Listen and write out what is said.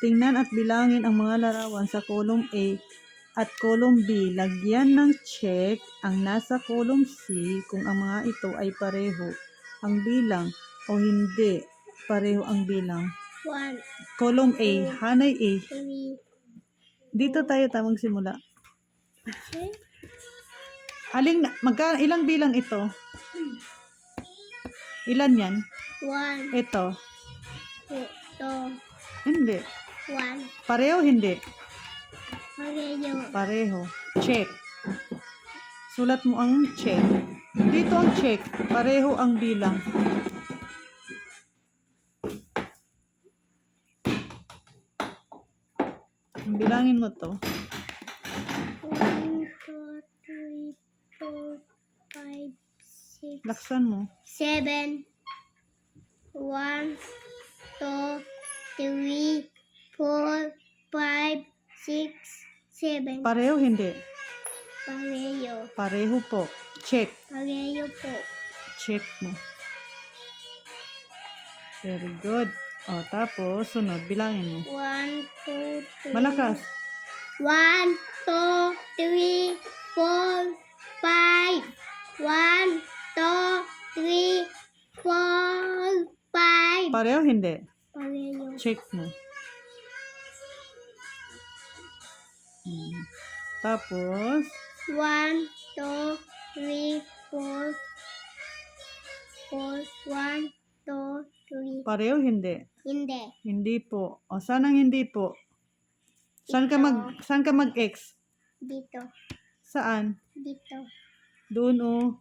Tingnan at bilangin ang mga larawan sa column A at column B. Lagyan ng check ang nasa column C kung ang mga ito ay pareho ang bilang o hindi pareho ang bilang. 1, Column A, hanay A. 3, Dito tayo magsimula. 4, Ilang bilang ito? Ilan yan? 1, Ito. 2, Hindi. 1. Pareho, hindi. Pareho. Pareho. Check. Sulat mo ang check. Dito ang check. Pareho ang bilang. Bilangin mo to. 1, 2, 3, 4, 5, 6, Laksan mo. 7. 1, 2, 3, 4, 5, 6, 7. Pareho, hindi. Pareho. Pareho po. Check. Pareho po. Check mo. Very good. O, tapos, sunod. Bilangin mo. 1, 2, 3. Malakas. 1, 2, 3, 4, 5. 1, 2, 3, 4, 5. Pareho, hindi. Pareho. Check mo. Tapos, 1, 2, 3, 4, 1, 2, 3. pareho, hindi. Hindi. Hindi po. O, saan ang hindi po? Saan ka mag-X? Dito. Saan? Dito. Doon, o.